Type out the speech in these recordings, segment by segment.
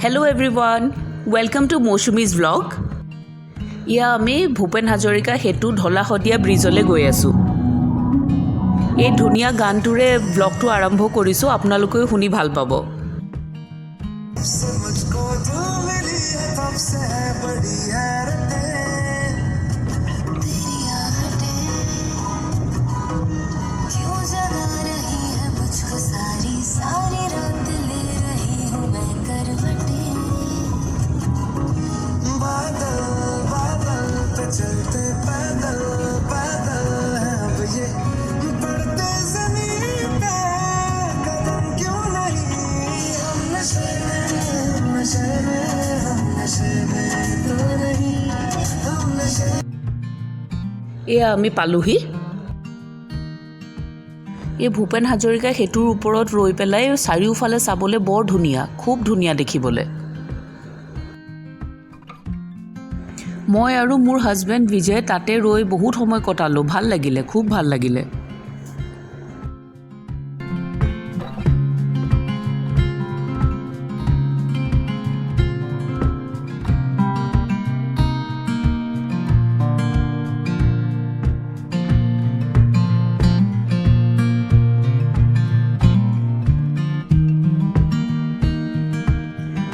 Hello everyone, welcome to Moshumi's vlog. ইয়া আমি ভূপেন হাজৰিকা হেতু ঢলা শদিয়া ব্ৰিজলৈ গৈ আছোঁ। এই ধুনীয়া গানটোৰে ব্লগটো আৰম্ভ কৰিছোঁ, আপোনালোকেও শুনি ভাল পাব। এয়া আমি পালোহি। এই ভূপেন হাজৰিকা সেতুৰ ওপৰত ৰৈ পেলাই চাৰিওফালে চাবলৈ বৰ ধুনীয়া, খুব ধুনীয়া দেখিবলৈ। মই আৰু মোৰ হাজবেণ্ড বিজয় তাতে ৰৈ বহুত সময় কটালোঁ, ভাল লাগিলে, খুব ভাল লাগিলে।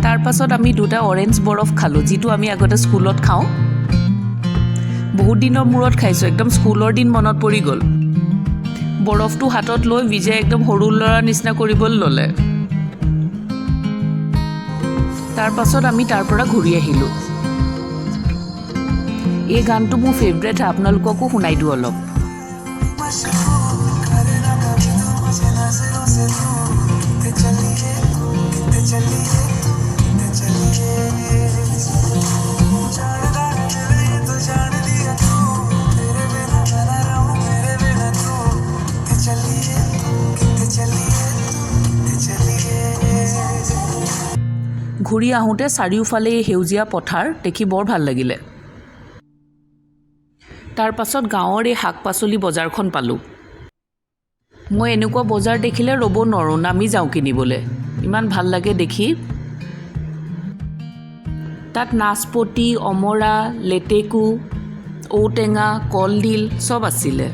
তাৰ পাছত আমি দুটা অৰেঞ্জ বৰফ খালোঁ, যিটো আমি আগতে স্কুলত খাওঁ। বহুত দিনৰ মূৰত খাইছোঁ, একদম স্কুলৰ দিন মনত পৰি গ'ল। বৰফটো হাতত লৈ বিজয় একদম সৰু ল'ৰাৰ নিচিনা কৰিবলৈ ল'লে। তাৰ পাছত আমি তাৰ পৰা ঘূৰি আহিলোঁ। এই গানটো মোৰ ফেভৰেট হয়, আপোনালোককো শুনাই দিওঁ অলপ। ঘূৰি আহোঁতে চাৰিওফালে সেউজীয়া পথাৰ দেখি বৰ ভাল লাগিলে। তাৰ পাছত গাঁৱৰ এই শাক পাচলি বজাৰখন পালোঁ। মই এনেকুৱা বজাৰ দেখিলে ৰ'ব নোৱাৰোঁ, নামি যাওঁ কিনিবলৈ, ইমান ভাল লাগে দেখি। তাত নাচপতি, অমৰা, লেটেকু, ঔটেঙা, কলডিল চব আছিলে।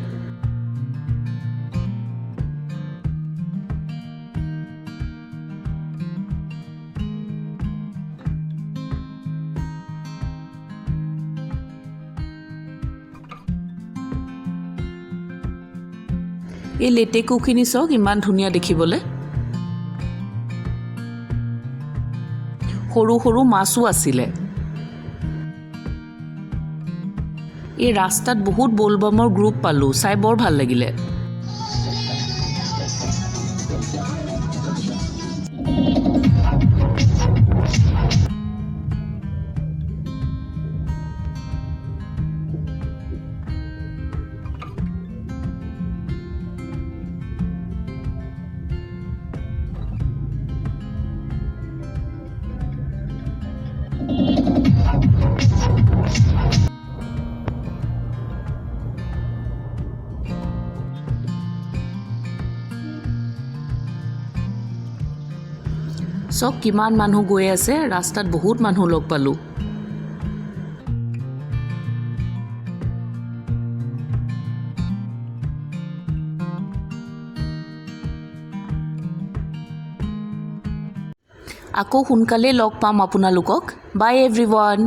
এই লেটেকুখিনি চাওক, ইমান ধুনীয়া দেখিবলৈ। সৰু সৰু মাছো আছিলে। এই ৰাস্তাত বহুত বলবমৰ গ্ৰুপ পালোঁ, চাই বৰ ভাল লাগিলে। চব কিমান মানুহ গৈ আছে, ৰাস্তাত বহুত মানুহ লগ পালোঁ। আকৌ সোনকালে লগ পাম আপোনালোকক। বাই এভৰিৱান।